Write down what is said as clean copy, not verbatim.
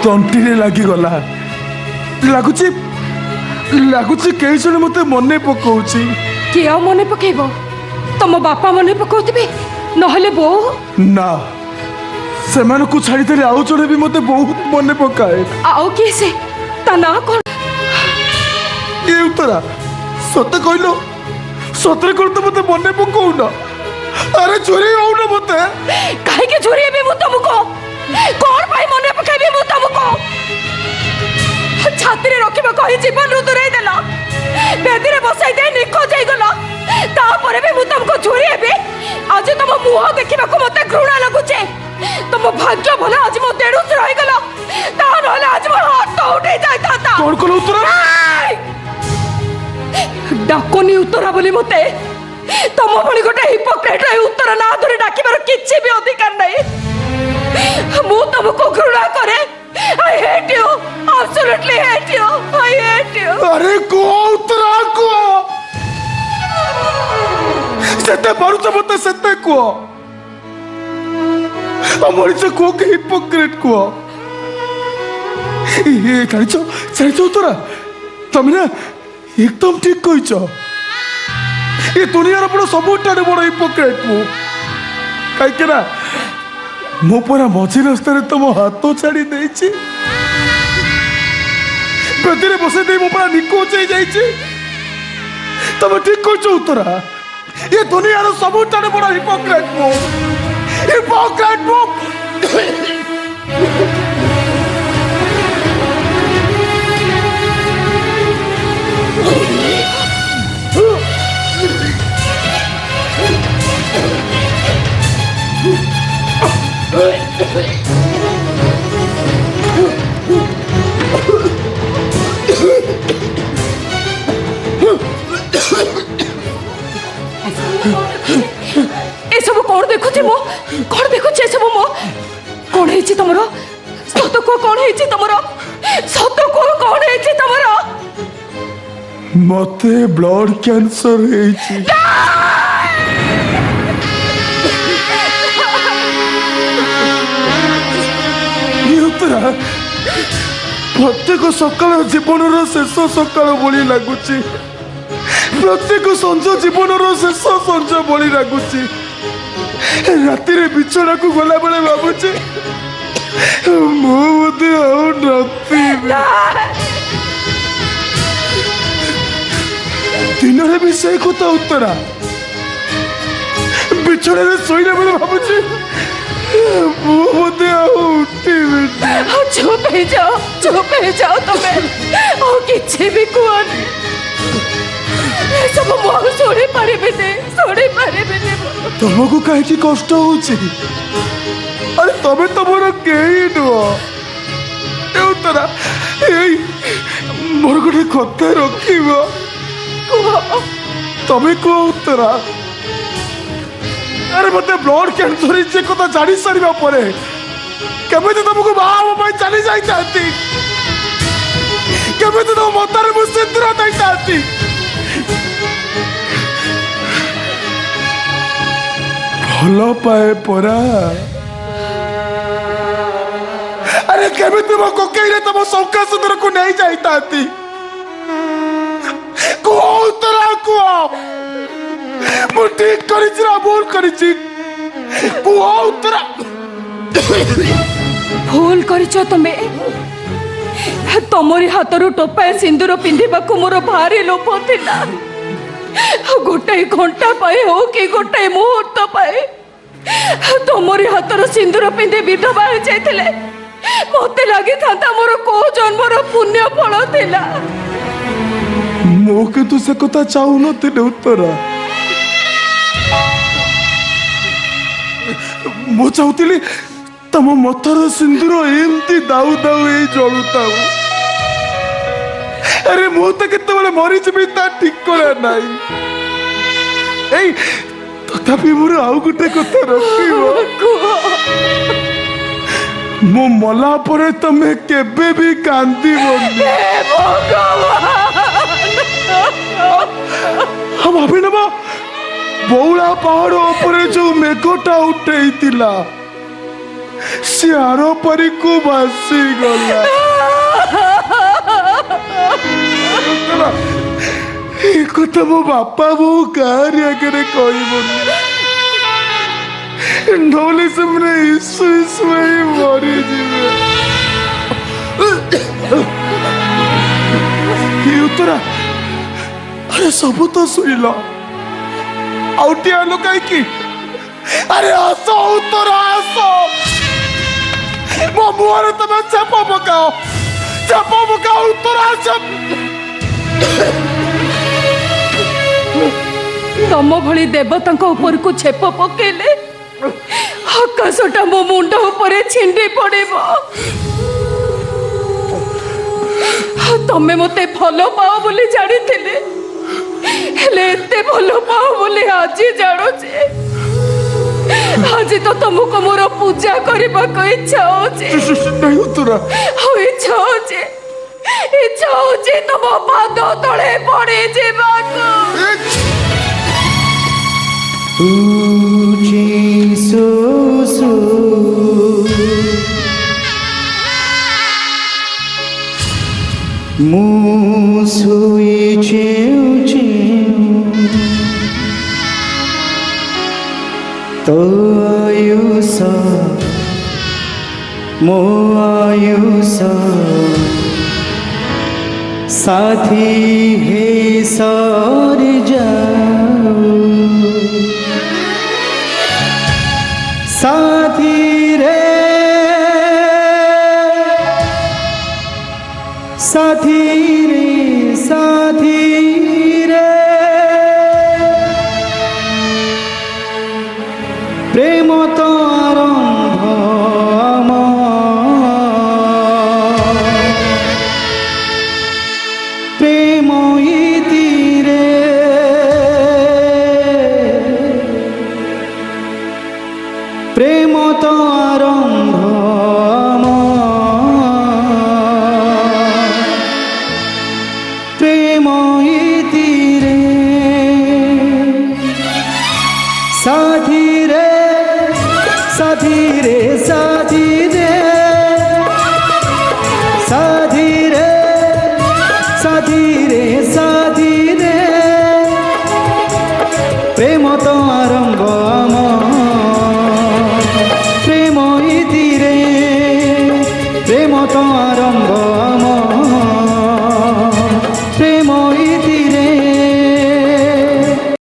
तंटी लगिगला लगुच लगुच कई जन मत मन पकाउछ किए मन पकेब तुम बापा मन पकाउथिबे नहले बो ना से छाड़ी आउ जड़े भी मत बहुत मन पकाए आओ किए से ता ना कौन ये उत्तरा सत कहलो सतरे कर तो मत मन पकाउन अरे चोरी हो ना मत काहे के चोरी हेबे मु तुमको कौन भाई मन पकाइबे मु तुमको छाती रे रखिबा कहि जीवन रु दुराई देला बेदी रे बसाई दे निको जाई गला तापर भी मु तुमको चोरी हेबे आज तुम मुह देखिबा को मते घृणा लागुचे तुम भाग्य भला आज मो देडुस रहि गला ता नहले आज मोर हाथ उठे जाय ताता कौन कल उत्तरा डाकोनी उत्तरा बोली मते तुम भली गोटे हिपोक्रेट उत्तर ना धरी डाकिबार किछि भी अधिकार नहीं मु तुमको घृणा करे I hate you absolutely hate you I hate you अरे को उत्तरा को सेते मारुच मत सेते को मरीच को के हिपोक्रेट को ये जानिଛ उत्तरा तुम ना एकदम ठीक कहिଛ ये दुनिया बड़ सबुठार बड़ हिपोक्रेट मु कहीं मो पूरा मझी रास्ता तुम हाथ छाड़ी बेदी बसई दे मो पूरा निकोच हो जाइए तुम ठीक कह उत्तरा ये दुनिया सबुठार बड़ हिपोक्रेट मु हिपोक्रेट मु ए सब कौन देखुची मो कौन देखुची सब मो कौन है तुमरो सत को कौन है तुमरो सत को कौन है तुमरो मते ब्लड कैंसर है प्रत्येक सकाल जीवन शेष सकाल भली लगुच प्रत्येक संज जीवन शेष संज भली लगुच राति बिछड़ा को गला बेले भावुचे मुझे दिन में भी से कथा उत्तरा बिछड़ा शोला बेले भावुचे चुप हो जाओ तुम्हें और किसी भी कुआनी सब मुझे सोने पारे बिने तुमको कहीं कष्ट होची अरे तबे तुम कई नुह उत्तरा मोर गोटे कथा रख तमें कह उत्तरा अरे मत ब्लड कैंसर से कथा जानी सारा पर केमे तुमको बाहर चली जाती केमे तुम मतार मुझे सिंदूर दे जाती भल पाए परा अरे केमे तुम कोकई तुम शौका सुंदर को नहीं जाती उत्तरा कह मु ठीक करिछि ना भूल करिछि कुह उत्तरा भूल करिछो तमे तमरी हाथरू टोपाए सिंदूर पिंधिबा को मोर भारी लोभ थिला गोटे घंटा पाए हो कि गोटे मुहूर्त पाए तमरी हाथरू सिंदूर पिंधि विधवा हो जाइथिले मते लागि थांता मोर को जन्मर पुण्य फल थिला मो के तू से कथा चाहू नथिले उत्तरा मो चाहूली तम मथर सिंदूर एमती दाऊ दाऊ जलुता अरे मु तो केत मरी जी ठीक कर तथापि मोर आउ गोटे कथा रख मो मला परे तमे केबे भी कांदीबनी हम भाभी नबा बौला पहाड़ ऊपर जो मेघटा उठेइतिला ସେ ଆର ପାରିକୁ ଭାସିଗଲା। ଏ କଥା ମୋ ବାପା ବୋଉ କାହାରି ଆଗରେ କହିବନି, ନହେଲେ ସେମାନେ ଇସୁ ଇସୁ ହେଇ ମରିଯିବେ। ଉତ୍ତରା, ଆରେ ସବୁ ତ ଶୁଣିଲ, ଆଉ ଟିକେ ଆଲୋ କାହିଁକି? ଆରେ ଆସ ଉତ୍ତରା, ଆସ ମୋ ମୁହଁରେ ତମେ ଚାପ ପକାଅ, ଚାପ ପକାଅ ଉତ୍ତରା, ଆସ। ତମ ଭଳି ଦେବତାଙ୍କ ଉପରକୁ ଛେପ ପକେଇଲେ ଆକାଶଟା ମୋ ମୁଣ୍ଡ ଉପରେ ଛିଣ୍ଡି ପଡିବ। ତମେ ମତେ ଭଲ ପାଅ ବୋଲି ଜାଣିଥିଲେ, ହେଲେ ଏତେ ଭଲ ପାଅ ବୋଲି ଆଜି ଜାଣୁଛି। ଆଜି ତ ତମକୁ ମୋର ପୂଜା କରିବାକୁ ଇଚ୍ଛା ହଉଛି, ଇଚ୍ଛା ହଉଛି ତମ ପାଦ ତଳେ ପଡିଯିବାକୁ। ମୁଁ ଶୋଇଛି ତୋ ଆୟୁଷ ମୋ ଆୟୁଷ ସାଥୀ ହେ ସରି ଯାଉ साथी रे साथी रे साथी रे प्रेम तो आरंभ प्रेम इति रे प्रेम तो आरंभ प्रेम इति रे साथी रे साथी रे साथी रे साथी रे साथी रे साथी रे प्रेम तो आरंभ प्रेम इति रे प्रेम तो आरंभ